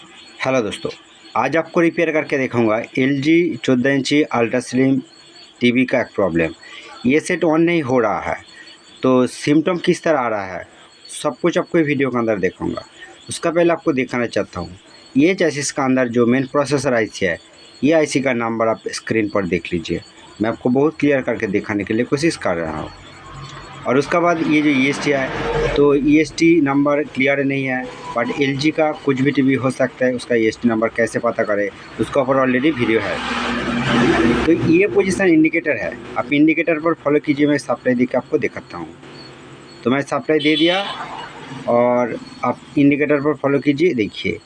Hello दोस्तों, आज आपको रिपेयर करके दिखाऊंगा LG 14 इंची अल्ट्रा स्लिम टीवी का एक प्रॉब्लम। ये सेट ऑन नहीं हो रहा है, तो सिम्टम किस तरह आ रहा है सब कुछ आपको वीडियो के अंदर दिखाऊंगा। उसका पहले आपको दिखाना चाहता हूँ, ये चैसिस का अंदर जो मेन प्रोसेसर IC है, ये IC का नंबर आप स्क्रीन पर देख लीजिए। मैं आपको बहुत क्लियर करके दिखाने के लिए कोशिश कर रहा हूँ। और उसका बाद ये जो EST है, तो EST नंबर क्लियर नहीं है, बट LG का कुछ भी टीवी हो सकता है, उसका EST नंबर कैसे पता करें उसका ऊपर ऑलरेडी वीडियो है। तो ये पोजीशन इंडिकेटर है, आप इंडिकेटर पर फॉलो कीजिए। मैं सप्लाई दे के आपको दिखाता हूँ। तो मैं सप्लाई दे दिया और आप इंडिकेटर पर फॉलो कीजिए। देखिए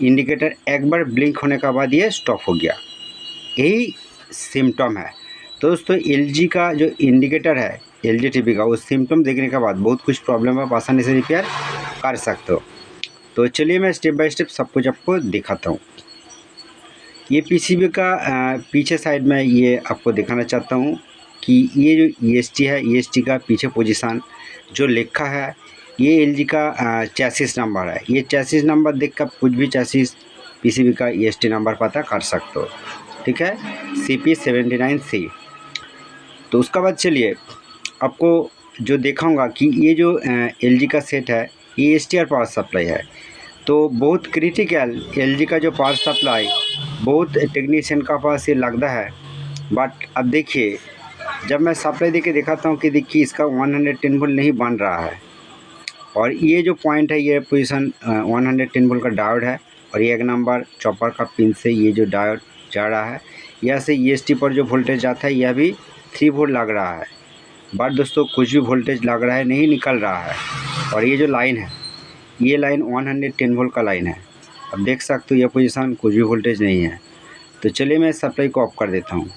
इंडिकेटर एक बार ब्लिंक होने के बाद ये स्टॉप हो गया, यही सिम्टम है। तो दोस्तों LG का जो इंडिकेटर है LG टीवी का, उस सिम्टम देखने के बाद बहुत कुछ प्रॉब्लम आप आसानी से रिपेयर कर सकते हो। तो चलिए मैं स्टेप बाय स्टेप सब कुछ आपको दिखाता हूँ। ये PCB का पीछे साइड में ये आपको दिखाना चाहता हूँ कि ये जो EST है, EST का पीछे पोजीशन जो लिखा है, ये LG का चैसिस नंबर है। ये चैसिस नंबर देख कर कुछ भी चैसिस PCB का EST नंबर पता कर सकते हो, ठीक है, CP79C। तो उसका बाद चलिए आपको जो दिखाऊंगा कि ये जो LG का सेट है, ये STR पावर सप्लाई है। तो बहुत क्रिटिकल LG का जो पावर सप्लाई बहुत टेक्नीशियन का पास ये लगता है, बट अब देखिए जब मैं सप्लाई देके दिखाता हूँ कि देखिए इसका 110 वोल्ट नहीं बन रहा है। और ये जो पॉइंट है, ये पोजीशन 110 वोल्ट का डायोड है, और ये एक नंबर चॉपर का पिन से ये जो डायोड जा रहा है, यहाँ से EST पर जो वोल्टेज जाता है यह भी 3 वोल्ट लग रहा है। बट दोस्तों कुछ भी वोल्टेज लग रहा है नहीं निकल रहा है। और ये जो लाइन है, ये लाइन 110 वोल्ट का लाइन है। अब देख सकते हो ये पोजीशन कुछ भी वोल्टेज नहीं है। तो चलिए मैं सप्लाई को ऑफ कर देता हूँ।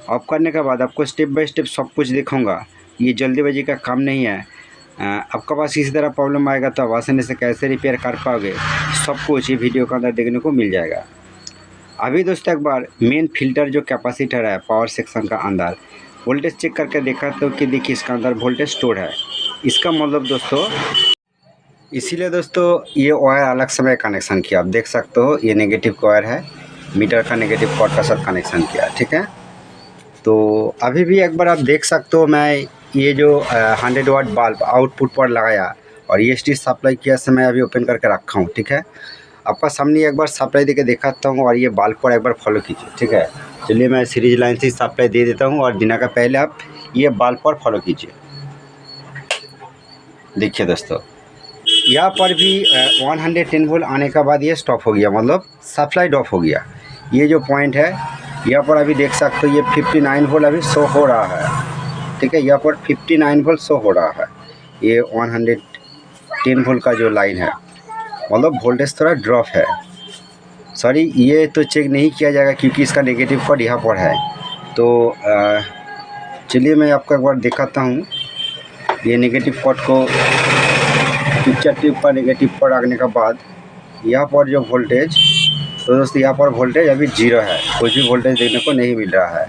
ऑफ करने के बाद आपको स्टेप बाय स्टेप सब कुछ दिखाऊंगा। ये जल्दीबाजी का काम नहीं है। आपके पास इसी तरह प्रॉब्लम आएगा तो आप आसानी से कैसे रिपेयर कर पाओगे सब कुछ ये वीडियो के अंदर देखने को मिल जाएगा। अभी दोस्तों एक बार मेन फिल्टर जो कैपेसिटर है पावर सेक्शन का अंदर वोल्टेज चेक करके देखा तो कि देखिए इसका अंदर वोल्टेज स्टोर है। इसका मतलब दोस्तों, इसीलिए दोस्तों ये वायर अलग समय कनेक्शन किया। आप देख सकते हो ये नेगेटिव वायर है, मीटर का नेगेटिव पोर्ट का साथ कनेक्शन किया, ठीक है। तो अभी भी एक बार आप देख सकते हो, मैं ये जो 100 वाट बल्ब आउटपुट पर लगाया और EST सप्लाई किया से मैं अभी ओपन करके रखा हूँ, ठीक है। आपका सामने एक बार सप्लाई देके दिखाता हूँ और ये बल्ब पर एक बार फॉलो कीजिए, ठीक है। चलिए मैं सीरीज लाइन से सप्लाई दे देता हूँ और देने का पहले आप ये बल्ब पर फॉलो कीजिए। देखिए दोस्तों यहाँ पर भी 110 वोल्ट आने के बाद ये स्टॉप हो गया, मतलब सप्लाई ड्रॉप हो गया। ये जो पॉइंट है यहाँ पर अभी देख सकते हो ये 59 वोल्ट अभी शो हो रहा है, ठीक है। यहाँ पर 59 वोल्ट शो हो रहा है। ये 110 वोल्ट का जो लाइन है, मतलब वोल्टेज थोड़ा ड्रॉप है। सॉरी, ये तो चेक नहीं किया जाएगा क्योंकि इसका नेगेटिव कोड यहाँ पर है। तो चलिए मैं आपको एक बार दिखाता हूँ। ये नेगेटिव कोड को पिक्चर ट्यूब पर नेगेटिव पर रखने के बाद यहाँ पर जो वोल्टेज, तो दोस्तों यहाँ पर वोल्टेज अभी 0 है, कुछ भी वोल्टेज देखने को नहीं मिल रहा है,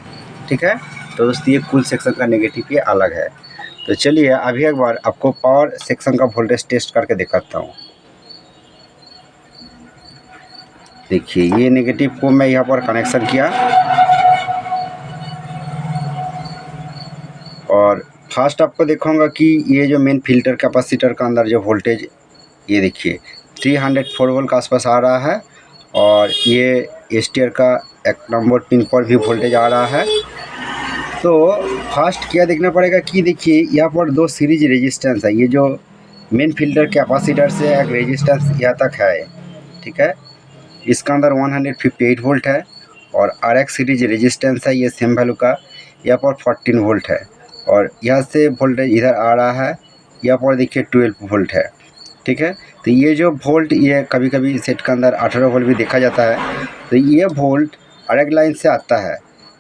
ठीक है। तो दोस्तों ये कुल सेक्शन का नेगेटिव ये अलग है। तो चलिए अभी एक बार आपको पावर सेक्शन का वोल्टेज टेस्ट करके दिखाता हूँ। देखिए ये नेगेटिव को मैं यहाँ पर कनेक्शन किया और फर्स्ट आपको दिखाऊंगा कि ये जो मेन फिल्टर कैपेसिटर का अंदर जो वोल्टेज, ये देखिए 304 वोल्ट के आसपास आ रहा है। और ये STR का एक नंबर पिन पर भी वोल्टेज आ रहा है। तो फर्स्ट क्या देखना पड़ेगा कि देखिए यहाँ पर 2 सीरीज रेजिस्टेंस है। ये जो मेन फिल्टर कैपेसिटर से एक रेजिस्टेंस यहाँ तक है, ठीक है। इसका अंदर 158 वोल्ट है और RX सीरीज रेजिस्टेंस है, ये सेम वैल्यू का यहाँ पर 14 वोल्ट है। और यहाँ से वोल्टेज इधर आ रहा है, यहाँ पर देखिए 12 वोल्ट है, ठीक है। तो ये जो वोल्ट, ये कभी कभी सेट के अंदर 18 वोल्ट भी देखा जाता है। तो ये वोल्ट अलग लाइन से आता है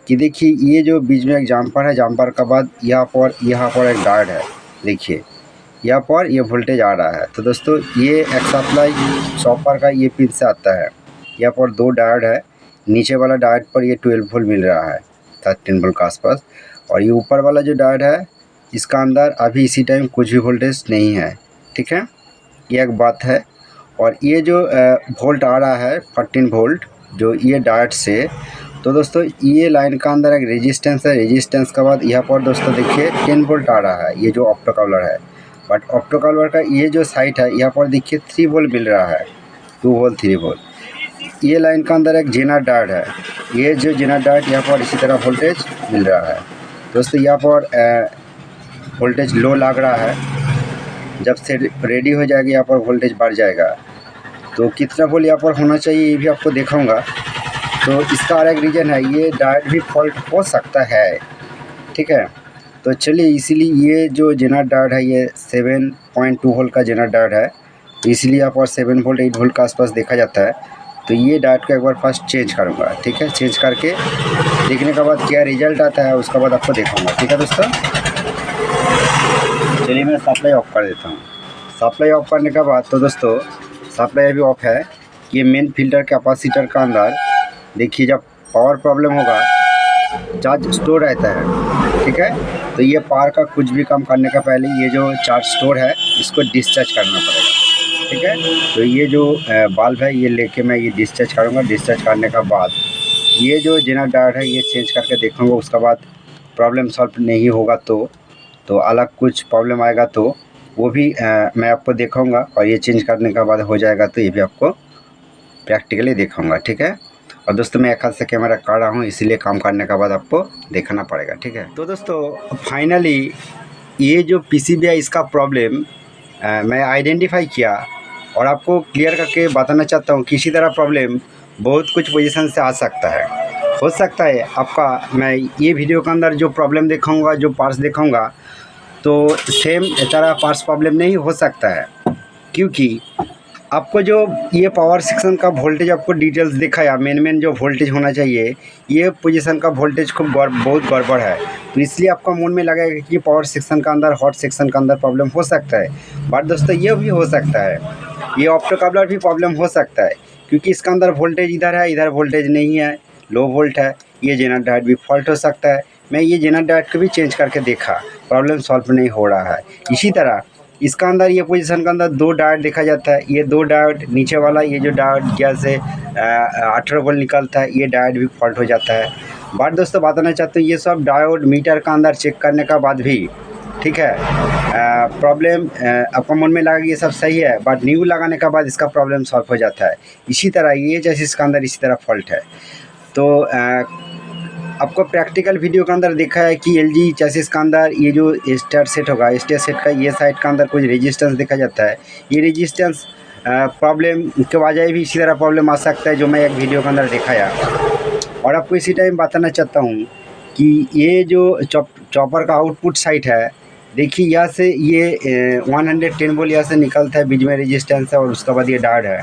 कि देखिए ये जो बीच में एक जम्पर है, जम्पर के बाद यहाँ पर एक डायोड है। देखिए यहाँ पर ये वोल्टेज आ रहा है। तो दोस्तों ये एक सप्लाई चॉपर का ये पिन से आता है। यहाँ पर 2 डायोड है, नीचे वाला डायोड पर ये 12 वोल्ट मिल रहा है, 13 वोल्ट के आसपास। और ये ऊपर वाला जो डायोड है इसका अंदर अभी इसी टाइम कुछ भी वोल्टेज नहीं है, ठीक है। ये एक बात है। और ये जो वोल्ट आ रहा है 14 वोल्ट जो ये डायोड से, तो दोस्तों ये लाइन का अंदर एक रेजिस्टेंस है। रेजिस्टेंस के बाद यहाँ पर दोस्तों देखिए 10 वोल्ट आ रहा है, ये जो ऑप्टोकॉलर है। बट ऑप्टोकॉलर का ये जो साइट है यहाँ पर देखिए 3 वोल्ट मिल रहा है, 2 वोल्ट 3 वोल्ट। ये लाइन का अंदर एक जेनर डायोड है, ये जो जेनर डायोड यहाँ पर इसी तरह वोल्टेज मिल रहा है। दोस्तों यहाँ पर वोल्टेज लो लग रहा है, जब से रेडी हो जाएगा यहाँ पर वोल्टेज बढ़ जाएगा। तो कितना वोल्ट यहाँ पर होना चाहिए ये भी आपको दिखाऊंगा। तो इसका और एक रीज़न है, ये डायोड भी फॉल्ट हो सकता है, ठीक है। तो चलिए, इसीलिए ये जो जेनर डायोड है ये 7.2 वोल्ट का जेनर डायोड है, इसलिए यहाँ पर 7 वोल्ट 8 वोल्ट के आसपास देखा जाता है। तो ये डायोड को एक बार फर्स्ट चेंज करूँगा, ठीक है। चेंज करके देखने के बाद क्या रिजल्ट आता है उसके बाद आपको दिखाऊँगा, ठीक है दोस्तों। चलिए मैं सप्लाई ऑफ कर देता हूँ। सप्लाई ऑफ करने के बाद तो दोस्तों सप्लाई अभी ऑफ है। ये मेन फिल्टर कैपेसिटर का अंदर देखिए जब पावर प्रॉब्लम होगा चार्ज स्टोर रहता है, ठीक है। तो ये पावर का कुछ भी काम करने का पहले ये जो चार्ज स्टोर है इसको डिस्चार्ज करना पड़ेगा, ठीक है। तो ये जो बल्ब है ये लेके मैं ये डिस्चार्ज करूँगा। डिस्चार्ज करने के बाद ये जो जेनर डायोड है ये चेंज करके देखूँगा। उसके बाद प्रॉब्लम सॉल्व नहीं होगा तो अलग कुछ प्रॉब्लम आएगा तो वो भी मैं आपको दिखाऊंगा। और ये चेंज करने के बाद हो जाएगा तो ये भी आपको प्रैक्टिकली दिखाऊंगा, ठीक है। और दोस्तों मैं एक हाथ से कैमरा कर रहा हूँ, इसीलिए काम करने के बाद आपको देखना पड़ेगा, ठीक है। तो दोस्तों फाइनली ये जो PCB है इसका प्रॉब्लम मैं आइडेंटिफाई किया और आपको क्लियर करके बताना चाहता हूँ। किसी तरह प्रॉब्लम बहुत कुछ पोजीशन से आ सकता है, हो सकता है आपका। मैं ये वीडियो के अंदर जो प्रॉब्लम दिखाऊंगा, जो पार्ट्स दिखाऊंगा, तो सेम तरह पार्ट्स प्रॉब्लम नहीं हो सकता है, क्योंकि आपको जो ये पावर सेक्शन का वोल्टेज आपको डिटेल्स दिखाया, मेन जो वोल्टेज होना चाहिए, ये पोजीशन का वोल्टेज खूब बहुत गड़बड़ है। तो इसलिए आपका मन में लगेगा कि पावर सेक्शन का अंदर, हॉट सेक्शन का अंदर प्रॉब्लम हो सकता है। बट दोस्तों ये भी हो सकता है, ये ऑप्टोकॉपलर भी प्रॉब्लम हो सकता है, क्योंकि इसका अंदर वोल्टेज इधर है, इधर वोल्टेज नहीं है, लो वोल्ट है। ये जेनर डायोड भी फॉल्ट हो सकता है। मैं ये जेनर डायोड को भी चेंज करके देखा, प्रॉब्लम सॉल्व नहीं हो रहा है। इसी तरह इसका अंदर ये पोजीशन का अंदर 2 डायोड देखा जाता है। ये 2 डायोड नीचे वाला, ये जो डायोड गैस से 18 वोल्ट निकलता है, ये डायोड भी फॉल्ट हो जाता है। बट दोस्तों बताना चाहते हूँ ये सब डायोड मीटर का अंदर चेक करने का बाद भी, ठीक है, प्रॉब्लम आपको मन में लगा कि ये सब सही है, बट न्यू लगाने के बाद इसका प्रॉब्लम सॉल्व हो जाता है। इसी तरह ये जैसे इसका अंदर इसी तरह फॉल्ट है। तो आपको प्रैक्टिकल वीडियो के अंदर देखा है कि LG चैसिस का अंदर ये जो स्टार सेट होगा, स्टार सेट का ये साइड का अंदर कुछ रेजिस्टेंस देखा जाता है। ये रेजिस्टेंस प्रॉब्लम के वजह भी इसी तरह प्रॉब्लम आ सकता है, जो मैं एक वीडियो के अंदर दिखाया। और आपको इसी टाइम बताना चाहता हूँ कि ये जो चॉपर का आउटपुट साइड है, देखिए यहाँ से ये 110 वोल्ट यहाँ से निकलता है, बीच में रेजिस्टेंस है, और उसके बाद ये डायोड है,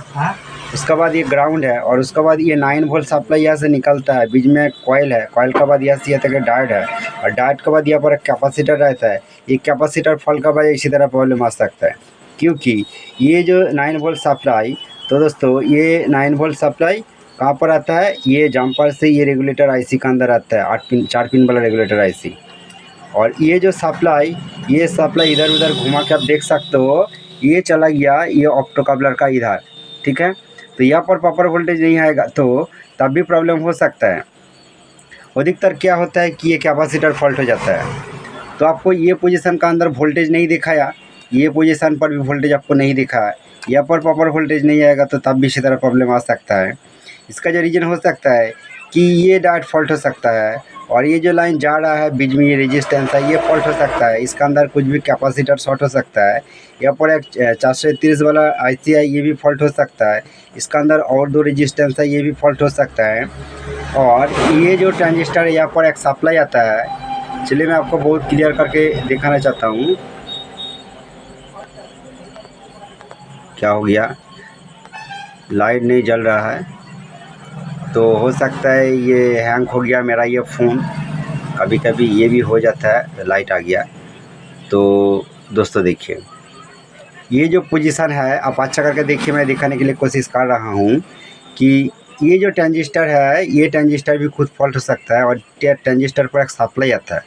उसके बाद ये ग्राउंड है, और उसके बाद ये 9 वोल्ट सप्लाई यहाँ से निकलता है, बीच में कॉइल है, कॉइल के बाद यहाँ से यहाँ तक डायोड है, और डायोड के बाद यहाँ पर एक कैपेसिटर रहता है। ये कैपेसिटर फॉल्ट का वजह इसी तरह प्रॉब्लम आ सकता है, क्योंकि ये जो 9 वोल्ट सप्लाई, तो दोस्तों ये 9 वोल्ट सप्लाई कहाँ पर आता है, ये जम्पर से ये रेगुलेटर IC का अंदर आता है, 4 पिन वाला रेगुलेटर IC। और ये जो सप्लाई, ये सप्लाई इधर उधर घुमा के आप देख सकते हो, ये चला गया ये ऑप्टोकॉपलर का इधर, ठीक है। तो यहाँ पर प्रॉपर वोल्टेज नहीं आएगा तो तब भी प्रॉब्लम हो सकता है। अधिकतर क्या होता है कि ये कैपेसिटर फॉल्ट हो जाता है। तो आपको ये पोजीशन का अंदर वोल्टेज नहीं दिखाया, ये पोजीशन पर भी वोल्टेज आपको नहीं दिखा है, यहाँ पर प्रॉपर वोल्टेज नहीं आएगा तो तब भी इसी तरह प्रॉब्लम आ सकता है। इसका जो रीज़न हो सकता है कि ये डायोड फॉल्ट हो सकता है, और ये जो लाइन जा रहा है बीच में ये रेजिस्टेंस है, ये फॉल्ट हो सकता है। इसका अंदर कुछ भी कैपेसिटर शॉर्ट हो सकता है। यहाँ पर एक 430 वाला IC है, ये भी फॉल्ट हो सकता है। इसका अंदर और 2 रेजिस्टेंस है, ये भी फॉल्ट हो सकता है। और ये जो ट्रांजिस्टर है यहाँ पर एक सप्लाई आता है, चलिए मैं आपको बहुत क्लियर करके दिखाना चाहता हूँ। क्या हो गया, लाइट नहीं जल रहा है, तो हो सकता है ये हैंग हो गया मेरा ये फ़ोन, कभी कभी ये भी हो जाता है, लाइट आ गया। तो दोस्तों देखिए ये जो पोजीशन है आप अच्छा करके देखिए, मैं दिखाने के लिए कोशिश कर रहा हूँ कि ये जो ट्रांजिस्टर है, ये ट्रांजिस्टर भी खुद फॉल्ट हो सकता है। और ट्रांजिस्टर पर एक सप्लाई आता है,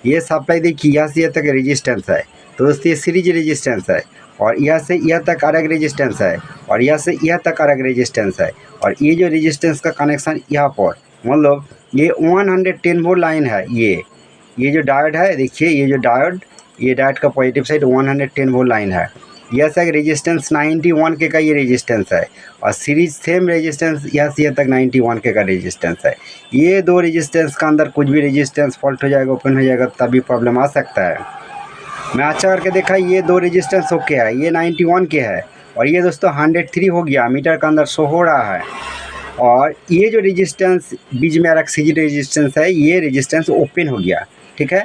ये सप्लाई देखिए यहाँ से यहाँ तक रेजिस्टेंस है, तो दोस्तों ये सीरीज रेजिस्टेंस है, और यह से यह तक अलग रेजिस्टेंस है, और यह से यह तक अलग रेजिस्टेंस है, और ये जो रेजिस्टेंस का कनेक्शन यहाँ पर मतलब ये 110 वोल्ट लाइन है। ये जो डायोड है, देखिए ये जो डायोड, ये डायोड का पॉजिटिव साइड 110 वोल्ट लाइन है। यह से रेजिस्टेंस 91 के का ये रेजिस्टेंस है, और सीरीज सेम रेजिस्टेंस यहाँ से यह तक 91 के का रेजिस्टेंस है। ये दो रेजिस्टेंस का अंदर कुछ भी रेजिस्टेंस फॉल्ट हो जाएगा, ओपन हो जाएगा, तभी प्रॉब्लम आ सकता है। मैं अच्छा करके देखा, ये दो रेजिस्टेंस ओके है, ये 91 के है, और ये दोस्तों 103 हो गया, मीटर का अंदर शो हो रहा है। और ये जो रेजिस्टेंस बीच में अलग सीरीज रेजिस्टेंस है, ये रेजिस्टेंस ओपन हो गया। ठीक है,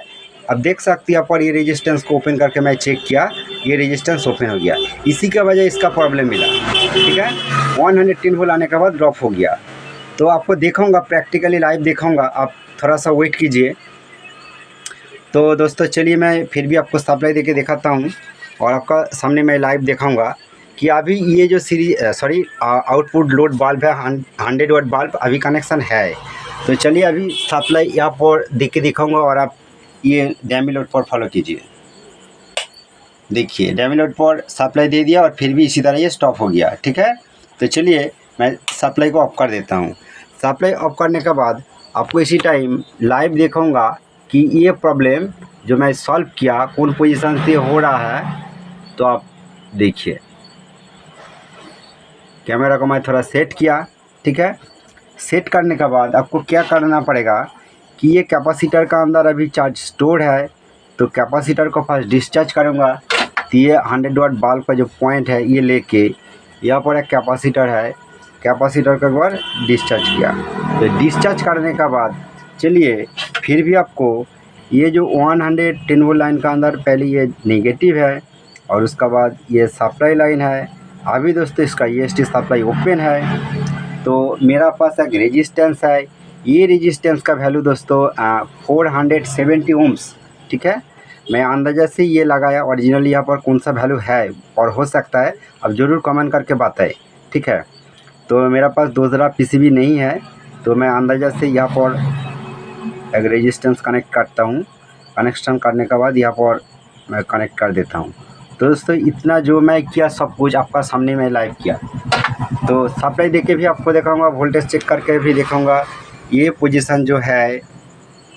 अब देख सकते हैं यहाँ पर ये रेजिस्टेंस को ओपन करके मैं चेक किया, ये रेजिस्टेंस ओपन हो गया, इसी का वजह इसका प्रॉब्लम मिला। ठीक है, 110 वोल्ट आने के बाद ड्रॉप हो गया। तो आपको दिखाऊंगा, प्रैक्टिकली लाइव दिखाऊंगा, आप थोड़ा सा वेट कीजिए। तो दोस्तों चलिए मैं फिर भी आपको सप्लाई देके दिखाता हूँ, और आपका सामने मैं लाइव दिखाऊंगा कि अभी ये जो आउटपुट लोड बल्ब है 100 वाट बल्ब अभी कनेक्शन है। तो चलिए अभी सप्लाई यहाँ पर देख के दिखाऊंगा, और आप ये डैमी लोड पर फॉलो कीजिए। देखिए डैमी लोड पर सप्लाई दे दिया, और फिर भी इसी तरह ये स्टॉप हो गया। ठीक है, तो चलिए मैं सप्लाई को ऑफ कर देता हूँ। सप्लाई ऑफ करने के बाद आपको इसी टाइम लाइव दिखाऊंगा कि ये प्रॉब्लम जो मैं सॉल्व किया कौन पोजीशन से हो रहा है। तो आप देखिए, कैमरा को मैं थोड़ा सेट किया। ठीक है, सेट करने के बाद आपको क्या करना पड़ेगा कि ये कैपेसिटर का अंदर अभी चार्ज स्टोर है, तो कैपेसिटर को फर्स्ट डिस्चार्ज करूँगा। तो ये 100 वाट बल्ब का जो पॉइंट है ये लेके यहाँ पर एक कैपेसिटर है, कैपेसिटर को एक बार डिस्चार्ज किया। तो डिस्चार्ज करने के बाद चलिए फिर भी आपको ये जो 110 वोल्ट लाइन का अंदर पहले ये नेगेटिव है, और उसके बाद ये सप्लाई लाइन है। अभी दोस्तों इसका EST सप्लाई ओपन है, तो मेरा पास एक रेजिस्टेंस है। ये रेजिस्टेंस का वैल्यू दोस्तों 470 ओम्स। ठीक है, मैं अंदाजा से ये लगाया, ओरिजिनली यहाँ पर कौन सा वैल्यू है और हो सकता है अब ज़रूर कमेंट करके बताएं। ठीक है, तो मेरा पास दूसरा PCB नहीं है, तो मैं अंदाजा से यहाँ पर एक रेजिस्टेंस कनेक्ट करता हूँ। कनेक्शन करने के बाद यहाँ पर मैं कनेक्ट कर देता हूँ। तो दोस्तों इतना जो मैं किया सब कुछ आपका सामने में लाइव किया। तो सप्लाई देके भी आपको दिखाऊंगा, वोल्टेज चेक करके भी दिखाऊंगा। ये पोजीशन जो है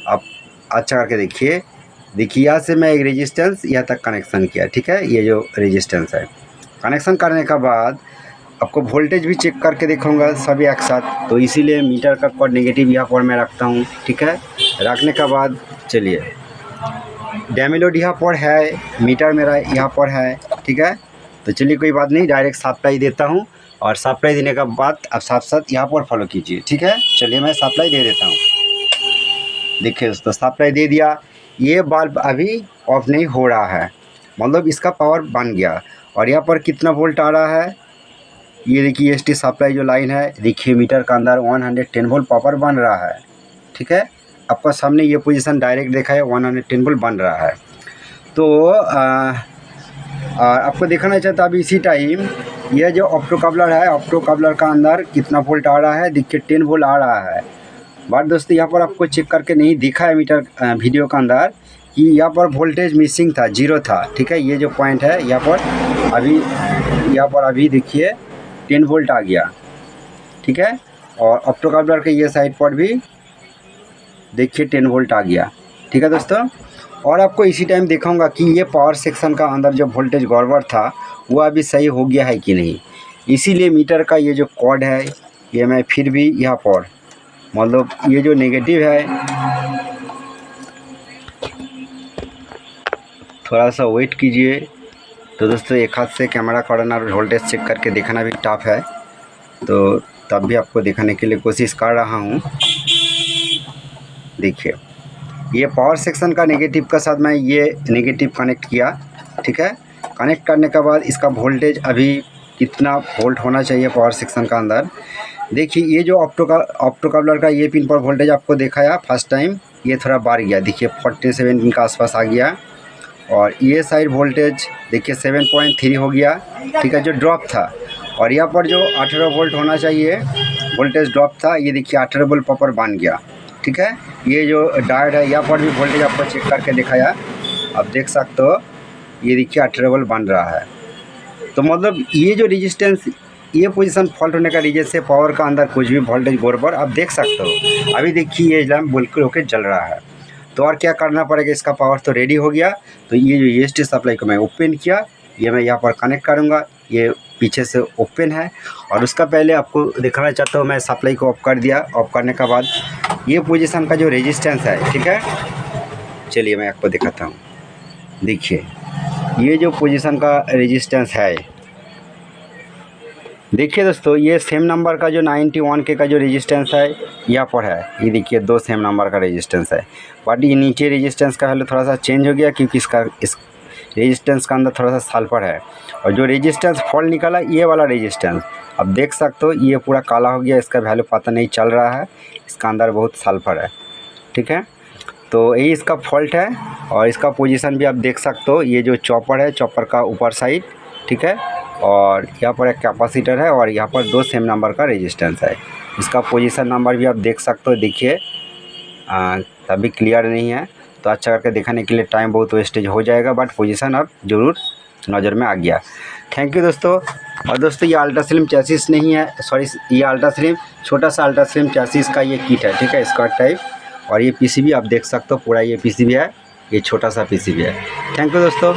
आप अच्छा करके देखिए। यहाँ से मैं एक रेजिस्टेंस यहाँ तक कनेक्शन किया। ठीक है, ये जो रेजिस्टेंस है कनेक्शन करने के बाद आपको वोल्टेज भी चेक करके दिखाऊंगा सभी एक साथ। तो इसीलिए मीटर का कोड नेगेटिव यहाँ पर मैं रखता हूँ। ठीक है, रखने के बाद चलिए डैमी लोड यहाँ पर है, मीटर मेरा यहाँ पर है। ठीक है, तो चलिए कोई बात नहीं, डायरेक्ट सप्लाई देता हूँ, और सप्लाई देने के बाद आप साथ साथ यहाँ पर फॉलो कीजिए। ठीक है, चलिए मैं सप्लाई दे देता हूँ। देखिए दोस्तों सप्लाई दे दिया, ये बल्ब अभी ऑफ नहीं हो रहा है, मतलब इसका पावर बन गया। और यहाँ पर कितना वोल्ट आ रहा है ये देखिए, EST सप्लाई जो लाइन है देखिए मीटर का अंदर 110 वोल्ट पावर बन रहा है। ठीक है, आपका सामने ये पोजीशन डायरेक्ट देखा है 110 वोल्ट बन रहा है। तो आपको दिखाना चाहता अभी इसी टाइम यह जो ऑप्टोकपलर है, ऑप्टोकपलर का अंदर कितना वोल्ट आ रहा है, देखिए 10 वोल्ट आ रहा है। बट दोस्तों यहाँ पर आपको चेक करके नहीं दिखा है मीटर वीडियो का अंदर कि यहाँ पर वोल्टेज मिसिंग था, 0 था। ठीक है, ये जो पॉइंट है यहाँ पर अभी देखिए 10 वोल्ट आ गया। ठीक है, और ऑप्टोकपलर के ये साइड पर भी देखिए 10 वोल्ट आ गया। ठीक है दोस्तों, और आपको इसी टाइम दिखाऊंगा कि ये पावर सेक्शन का अंदर जो वोल्टेज गड़बड़ था वो अभी सही हो गया है कि नहीं। इसीलिए मीटर का ये जो कोड है ये मैं फिर भी यहाँ पर मतलब ये जो नेगेटिव है, थोड़ा सा वेट कीजिए। तो दोस्तों एक हाथ से कैमरा करना और वोल्टेज चेक करके दिखाना भी टफ है, तो तब भी आपको दिखाने के लिए कोशिश कर रहा हूँ। देखिए ये पावर सेक्शन का नेगेटिव का साथ मैं ये नेगेटिव कनेक्ट किया। ठीक है, कनेक्ट करने के बाद इसका वोल्टेज अभी कितना वोल्ट होना चाहिए पावर सेक्शन का अंदर, देखिए ये जो ऑप्टोकपलर का ये पिन पर वोल्टेज आपको दिखाया फर्स्ट टाइम, ये थोड़ा बढ़ गया, देखिए 47 पिन का आसपास आ गया। और ये साइड वोल्टेज देखिए 7.3 हो गया। ठीक है, जो ड्रॉप था, और यहाँ पर जो 18 वोल्ट होना चाहिए वोल्टेज ड्रॉप था, ये देखिए 18 वोल्ट पावर बन गया। ठीक है, ये जो डायोड है यहाँ पर भी वोल्टेज आपको चेक करके दिखाया, आप देख सकते हो, ये देखिए 18 वोल्ट बन रहा है। तो मतलब ये जो रेजिस्टेंस, ये पोजीशन फॉल्ट होने का रीजन से पावर का अंदर कुछ भी वोल्टेज गड़बड़ आप देख सकते हो। अभी देखिए ये लैम्प बिल्कुल होकर जल रहा है। तो और क्या करना पड़ेगा, इसका पावर तो रेडी हो गया। तो ये जो ईएसटी सप्लाई को मैं ओपन किया, ये मैं यहाँ पर कनेक्ट करूँगा, ये पीछे से ओपन है। और उसका पहले आपको दिखाना चाहता हूँ, मैं सप्लाई को ऑफ कर दिया। ऑफ करने के बाद ये पोजीशन का जो रेजिस्टेंस है, ठीक है, चलिए मैं आपको दिखाता हूँ। देखिए ये जो पोजीशन का रेजिस्टेंस है, देखिए दोस्तों, ये सेम नंबर का जो 91 के का जो रेजिस्टेंस है यहाँ पर है। ये देखिए 2 सेम नंबर का रेजिस्टेंस है, बट ये नीचे रेजिस्टेंस का वैल्यू थोड़ा सा चेंज हो गया क्योंकि इस रेजिस्टेंस का अंदर थोड़ा सा सल्फर है। और जो रेजिस्टेंस फॉल्ट निकला, ये वाला रेजिस्टेंस अब देख सकते हो, ये पूरा काला हो गया, इसका वैल्यू पता नहीं चल रहा है, इसका अंदर बहुत सल्फर है, ठीक है। तो यही इसका फॉल्ट है। और इसका पोजीशन भी आप देख सकते हो, ये जो चॉपर है, चॉपर का ऊपर साइड, ठीक है, और यहाँ पर एक कैपेसिटर है और यहाँ पर 2 सेम नंबर का रेजिस्टेंस है। इसका पोजीशन नंबर भी आप देख सकते हो। देखिए अभी क्लियर नहीं है, तो अच्छा करके दिखाने के लिए टाइम बहुत वेस्टेज हो जाएगा, बट पोजीशन अब ज़रूर नज़र में आ गया। थैंक यू दोस्तों। और दोस्तों ये अल्ट्रा स्लिम चैसिस नहीं है, सॉरी, ये अल्ट्रा स्लिम छोटा सा अल्ट्रा स्लिम चैसिस का ये किट है, ठीक है, स्क्वाड टाइप। और ये पीसीबी आप देख सकते हो, पूरा ये पीसीबी है, ये छोटा सा पीसीबी है। थैंक यू दोस्तों।